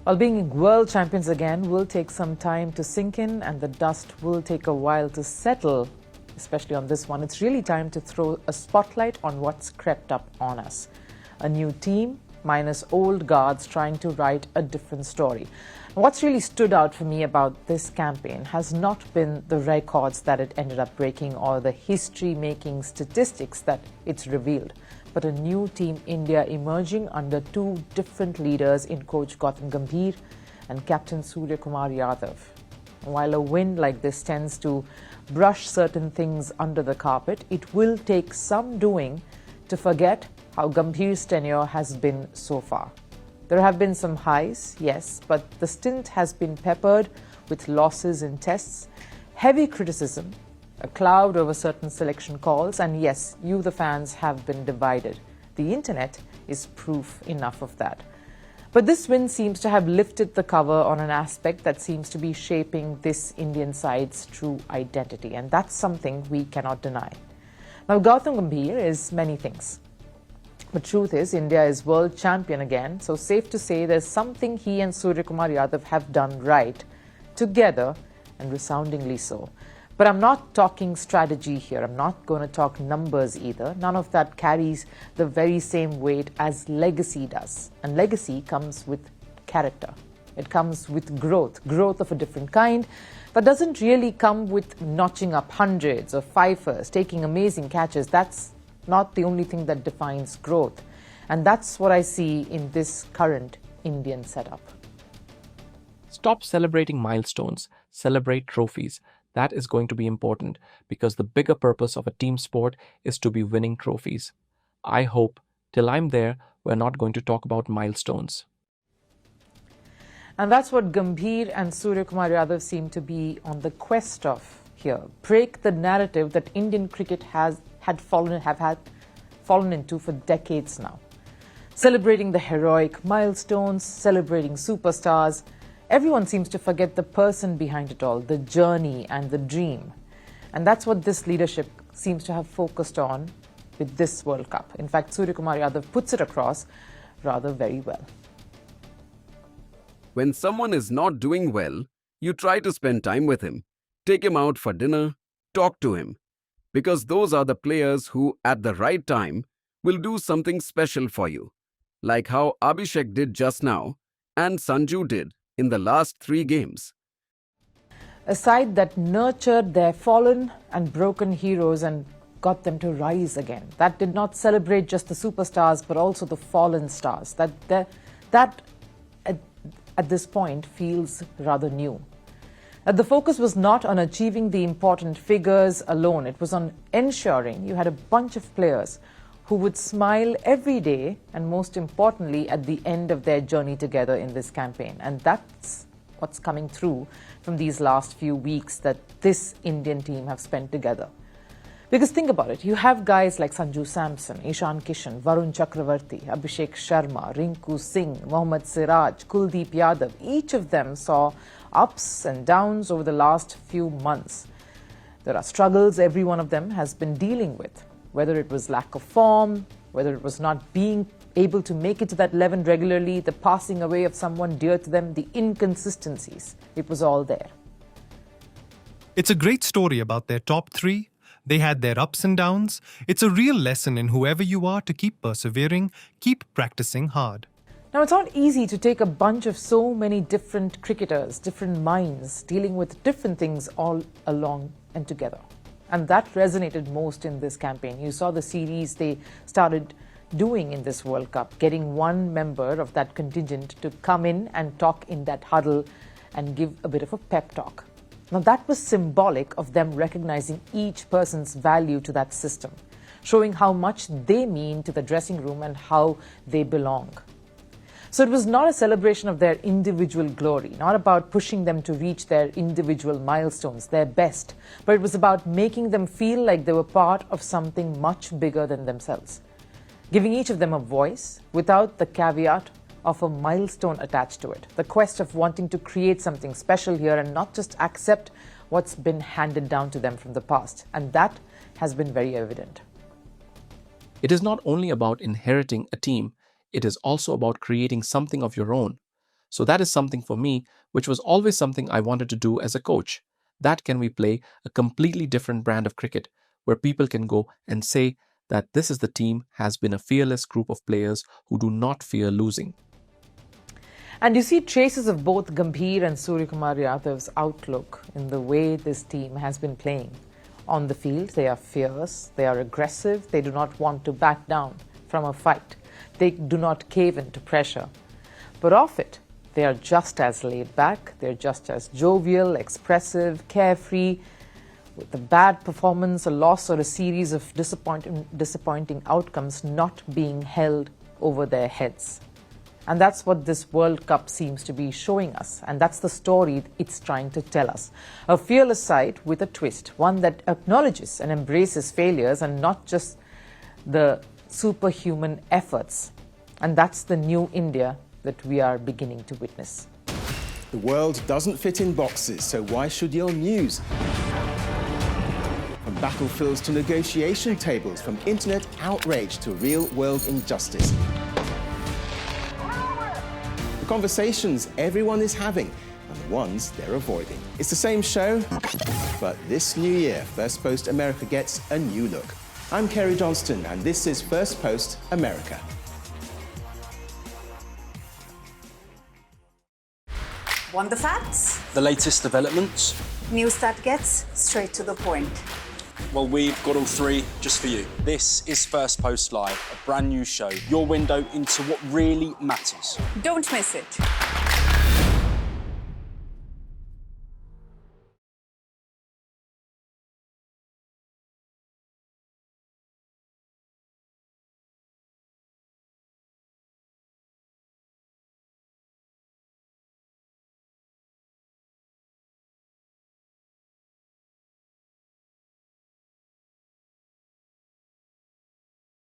While being world champions again will take some time to sink in and the dust will take a while to settle, especially on this one, it's really time to throw a spotlight on what's crept up on us. A new team minus old guards trying to write a different story. What's really stood out for me about this campaign has not been the records that it ended up breaking or the history-making statistics that it's revealed, but a new Team India emerging under two different leaders in coach Gautam Gambhir and captain Suryakumar Yadav. While a win like this tends to brush certain things under the carpet, it will take some doing to forget how Gambhir's tenure has been so far. There have been some highs, yes, but the stint has been peppered with losses in tests, heavy criticism, a cloud over certain selection calls, and yes, you the fans have been divided. The internet is proof enough of that. But this win seems to have lifted the cover on an aspect that seems to be shaping this Indian side's true identity, and that's something we cannot deny. Now, Gautam Gambhir is many things. But truth is, India is world champion again, so safe to say there's something he and Suryakumar Yadav have done right, together and resoundingly so. But I'm not talking strategy here. I'm not going to talk numbers either. None of that carries the very same weight as legacy does. And legacy comes with character. It comes with growth of a different kind, but doesn't really come with notching up hundreds or fifers, taking amazing catches. That's not the only thing that defines growth. And that's what I see in this current Indian setup. Stop celebrating milestones, celebrate trophies. That is going to be important because the bigger purpose of a team sport is to be winning trophies. I hope, till I'm there, we're not going to talk about milestones. And that's what Gambhir and Suryakumar Yadav seem to be on the quest of here. Break the narrative that Indian cricket have fallen into for decades now. Celebrating the heroic milestones, celebrating superstars. Everyone seems to forget the person behind it all, the journey and the dream. And that's what this leadership seems to have focused on with this World Cup. In fact, Suryakumar Yadav puts it across rather very well. When someone is not doing well, you try to spend time with him. Take him out for dinner, talk to him. Because those are the players who, at the right time, will do something special for you. Like how Abhishek did just now and Sanju did in the last 3 games. A side that nurtured their fallen and broken heroes and got them to rise again. That did not celebrate just the superstars but also the fallen stars. That at this point feels rather new. The focus was not on achieving the important figures alone. It was on ensuring you had a bunch of players who would smile every day and, most importantly, at the end of their journey together in this campaign. And that's what's coming through from these last few weeks that this Indian team have spent together. Because think about it, you have guys like Sanju Samson, Ishan Kishan, Varun Chakravarthy, Abhishek Sharma, Rinku Singh, Mohammad Siraj, Kuldeep Yadav. Each of them saw ups and downs over the last few months. There are struggles every one of them has been dealing with, whether it was lack of form, whether it was not being able to make it to that 11 regularly, the passing away of someone dear to them, the inconsistencies. It was all there. It's a great story about their top 3. They had their ups and downs. It's a real lesson in whoever you are to keep persevering, keep practicing hard. Now, it's not easy to take a bunch of so many different cricketers, different minds, dealing with different things all along and together. And that resonated most in this campaign. You saw the series they started doing in this World Cup, getting one member of that contingent to come in and talk in that huddle and give a bit of a pep talk. Now, that was symbolic of them recognizing each person's value to that system, showing how much they mean to the dressing room and how they belong. So it was not a celebration of their individual glory, not about pushing them to reach their individual milestones, their best, but it was about making them feel like they were part of something much bigger than themselves, giving each of them a voice without the caveat of a milestone attached to it, the quest of wanting to create something special here and not just accept what's been handed down to them from the past. And that has been very evident. It is not only about inheriting a team, it is also about creating something of your own. So that is something for me, which was always something I wanted to do as a coach. That can we play a completely different brand of cricket, where people can go and say that this is the team has been a fearless group of players who do not fear losing. And you see traces of both Gambhir and Suryakumar Yadav's outlook in the way this team has been playing. On the field, they are fierce, they are aggressive, they do not want to back down from a fight. They do not cave into pressure. But off it, they are just as laid back, they're just as jovial, expressive, carefree. With a bad performance, a loss, or a series of disappointing outcomes not being held over their heads. And that's what this World Cup seems to be showing us. And that's the story it's trying to tell us. A fearless side with a twist, one that acknowledges and embraces failures and not just the superhuman efforts. And that's the new India that we are beginning to witness. The world doesn't fit in boxes, so why should your news? From battlefields to negotiation tables, from internet outrage to real-world injustice. The conversations everyone is having and the ones they're avoiding. It's the same show, but this new year, Firstpost America gets a new look. I'm Kerry Johnston, and this is Firstpost America. Want the facts? The latest developments? News that gets straight to the point. Well, we've got all three just for you. This is Firstpost Live, a brand new show, your window into what really matters. Don't miss it.